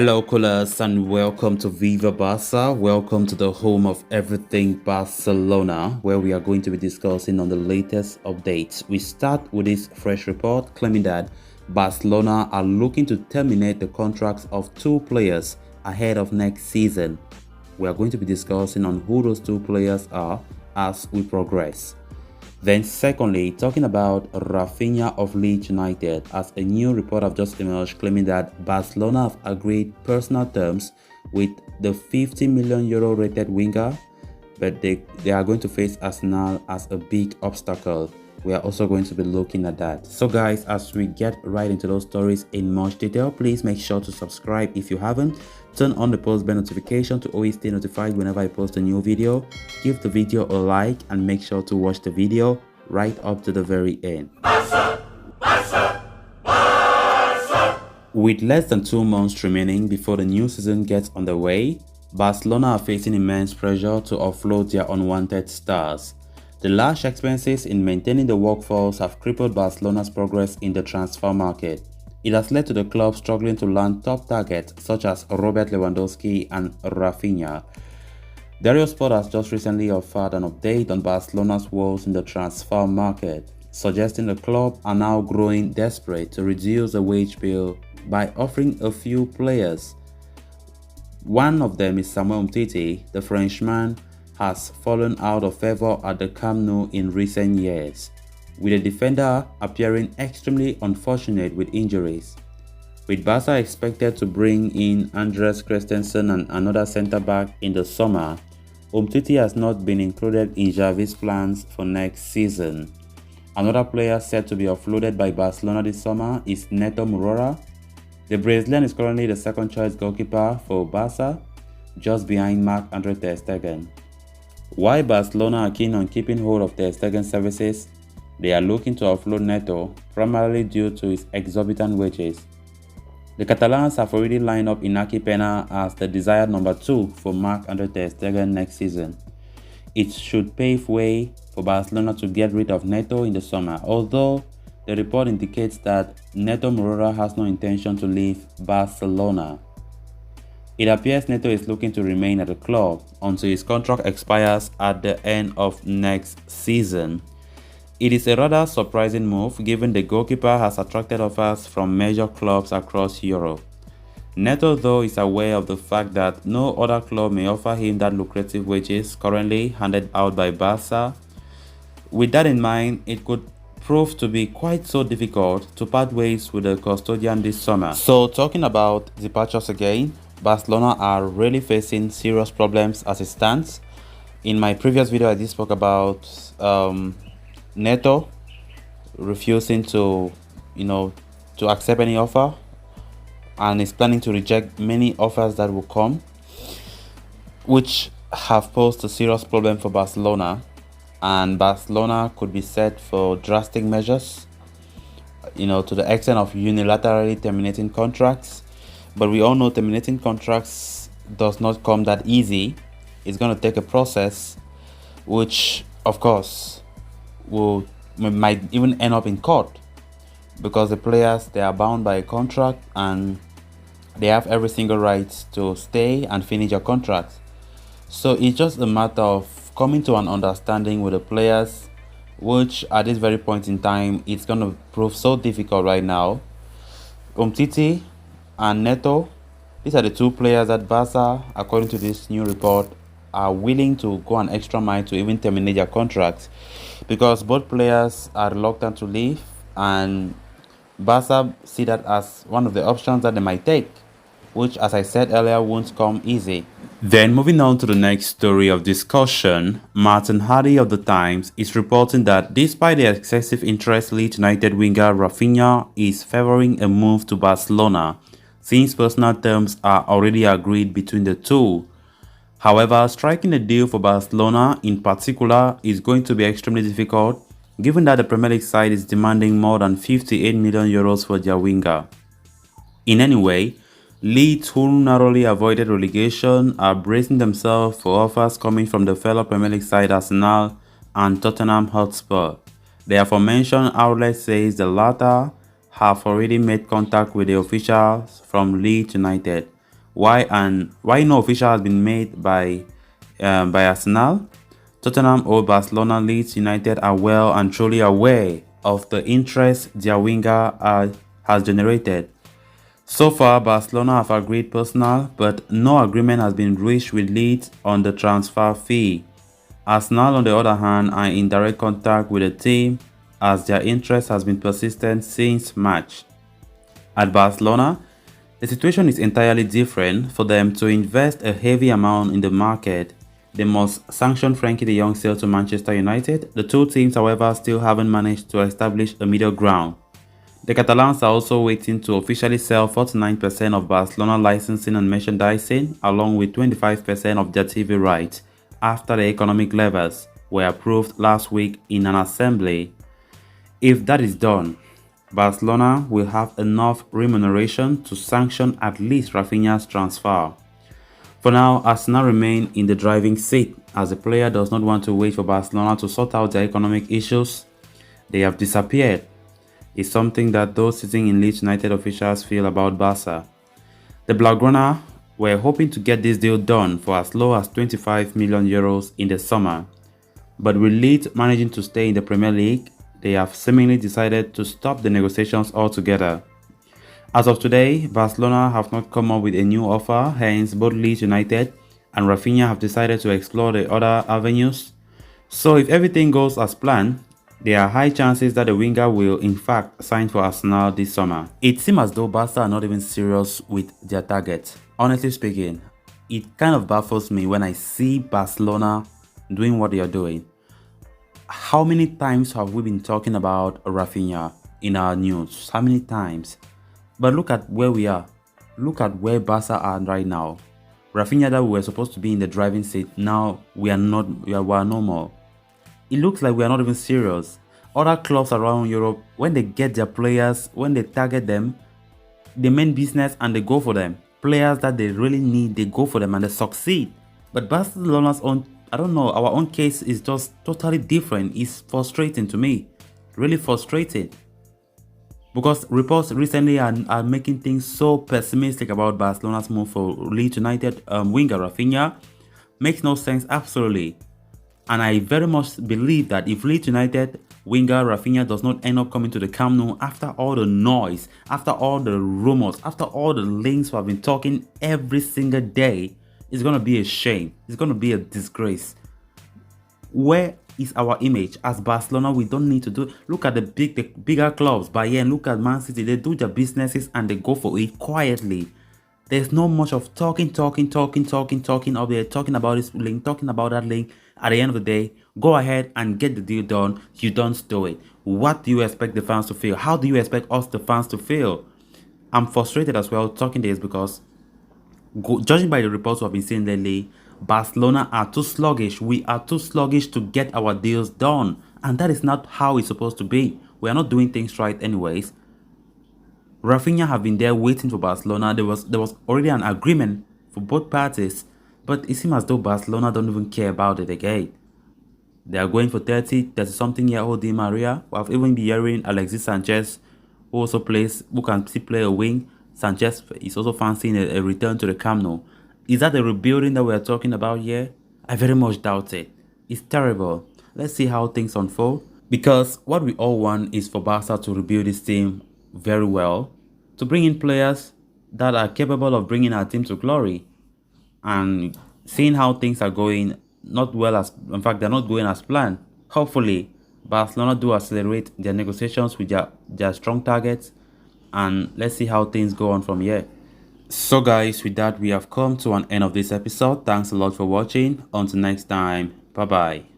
Hello, coolers, and welcome to Viva Barca. Welcome to the home of everything Barcelona, where we are going to be discussing on the latest updates. We start with this fresh report claiming that Barcelona are looking to terminate the contracts of two players ahead of next season. We are going to be discussing on who those two players are as we progress. Then secondly, talking about Raphinha of Leeds United, as a new report have just emerged claiming that Barcelona have agreed personal terms with the 50 million euro rated winger, but they are going to face Arsenal as a big obstacle. We are also going to be looking at that. So guys, as we get right into those stories in much detail, please make sure to subscribe if you haven't. Turn on the post bell notification to always stay notified whenever I post a new video. Give the video a like and make sure to watch the video right up to the very end. Barca, Barca, Barca. With less than 2 months remaining before the new season gets underway, Barcelona are facing immense pressure to offload their unwanted stars. The large expenses in maintaining the workforce have crippled Barcelona's progress in the transfer market. It has led to the club struggling to land top targets such as Robert Lewandowski and Raphinha. Dario Sport has just recently offered an update on Barcelona's woes in the transfer market, suggesting the club are now growing desperate to reduce the wage bill by offering a few players. One of them is Samuel Umtiti. The Frenchman has fallen out of favor at the Camp Nou in recent years, with the defender appearing extremely unfortunate with injuries. With Barca expected to bring in Andres Christensen and another centre-back in the summer, Umtiti has not been included in Xavi's plans for next season. Another player set to be offloaded by Barcelona this summer is Neto Moreira. The Brazilian is currently the second-choice goalkeeper for Barca, just behind Marc-Andre ter Stegen. While Barcelona are keen on keeping hold of ter Stegen's services, they are looking to offload Neto, primarily due to his exorbitant wages. The Catalans have already lined up Iñaki Peña as the desired number 2 for Marc-Andre ter Stegen next season. It should pave way for Barcelona to get rid of Neto in the summer, although the report indicates that Neto Moreira has no intention to leave Barcelona. It appears Neto is looking to remain at the club until his contract expires at the end of next season. It is a rather surprising move given the goalkeeper has attracted offers from major clubs across Europe. Neto, though, is aware of the fact that no other club may offer him that lucrative wages currently handed out by Barca. With that in mind, it could prove to be quite so difficult to part ways with the custodian this summer. So talking about departures again, Barcelona are really facing serious problems as it stands. In my previous video, I did spoke about Neto refusing to accept any offer and is planning to reject many offers that will come, which have posed a serious problem for Barcelona, and Barcelona could be set for drastic measures to the extent of unilaterally terminating contracts. But we all know terminating contracts does not come that easy. It's going to take a process, which of course might even end up in court, because the players, they are bound by a contract and they have every single right to stay and finish your contract. So it's just a matter of coming to an understanding with the players, which at this very point in time it's going to prove so difficult right now. Umtiti and Neto, these are the two players that Barca, according to this new report, are willing to go an extra mile to even terminate their contracts, because both players are reluctant to leave, and Barca see that as one of the options that they might take, which, as I said earlier, won't come easy. Then moving on to the next story of discussion, Martin Hardy of the Times is reporting that despite the excessive interest, Leeds United winger Raphinha is favoring a move to Barcelona, since personal terms are already agreed between the two. However, striking a deal for Barcelona in particular is going to be extremely difficult, given that the Premier League side is demanding more than 58 million euros for their winger. In any way, Leeds, who narrowly avoided relegation, are bracing themselves for offers coming from the fellow Premier League side Arsenal and Tottenham Hotspur. The aforementioned outlet says the latter have already made contact with the officials from Leeds United. Why no official has been made by Arsenal? Tottenham or Barcelona, Leeds United are well and truly aware of the interest their winger has generated. So far, Barcelona have agreed personal, but no agreement has been reached with Leeds on the transfer fee. Arsenal, on the other hand, are in direct contact with the team as their interest has been persistent since March. At Barcelona, the situation is entirely different. For them to invest a heavy amount in the market, they must sanction Frenkie de Jong's sale to Manchester United. The two teams, however, still haven't managed to establish a middle ground. The Catalans are also waiting to officially sell 49% of Barcelona licensing and merchandising, along with 25% of their TV rights, after the economic levers were approved last week in an assembly. If that is done, Barcelona will have enough remuneration to sanction at least Raphinha's transfer. For now, Arsenal remain in the driving seat as the player does not want to wait for Barcelona to sort out their economic issues. They have disappeared. It's something that those sitting in Leeds United officials feel about Barca. The Blaugrana were hoping to get this deal done for as low as €25 million in the summer. But with Leeds managing to stay in the Premier League, they have seemingly decided to stop the negotiations altogether. As of today, Barcelona have not come up with a new offer, hence both Leeds United and Raphinha have decided to explore the other avenues. So if everything goes as planned, there are high chances that the winger will in fact sign for Arsenal this summer. It seems as though Barca are not even serious with their target. Honestly speaking, it kind of baffles me when I see Barcelona doing what they are doing. How many times have we been talking about Raphinha in our news? How many times? But look at where we are. Look at where Barca are right now. Raphinha, that we were supposed to be in the driving seat, now we are not. We are no more. It looks like we are not even serious. Other clubs around Europe, when they get their players, when they target them, they mean business and they go for them. Players that they really need, they go for them and they succeed. But Barcelona's own, I don't know, our own case is just totally different. It's frustrating to me. Really frustrating. Because reports recently are making things so pessimistic about Barcelona's move for Leeds United winger Raphinha. Makes no sense, absolutely. And I very much believe that if Leeds United winger Raphinha does not end up coming to the Camp Nou after all the noise, after all the rumors, after all the links we have been talking every single day, it's going to be a shame. It's going to be a disgrace. Where is our image as Barcelona? We don't need to do. Look at the bigger clubs. Bayern, look at Man City. They do their businesses and they go for it quietly. There's no much of talking up there, talking about this link, talking about that link. At the end of the day, go ahead and get the deal done. You don't do it. What do you expect the fans to feel? How do you expect us, the fans, to feel? I'm frustrated as well talking this because, judging by the reports we've been seeing lately, Barcelona are too sluggish. We are too sluggish to get our deals done. And that is not how it's supposed to be. We are not doing things right anyways. Raphinha have been there waiting for Barcelona. There was already an agreement for both parties. But it seems as though Barcelona don't even care about it again. They are going for 30-something-year-old Di Maria. We have even been hearing Alexis Sanchez, who can still play a wing. Sanchez is also fancying a return to the Camp Nou. Is that the rebuilding that we are talking about here? I very much doubt it. It's terrible. Let's see how things unfold. Because what we all want is for Barca to rebuild this team very well, to bring in players that are capable of bringing our team to glory. And seeing how things are going not well, as in fact they're not going as planned. Hopefully Barcelona do accelerate their negotiations with their strong targets, and let's see how things go on from here. So guys, with that we have come to an end of this episode. Thanks a lot for watching. Until next time, bye bye.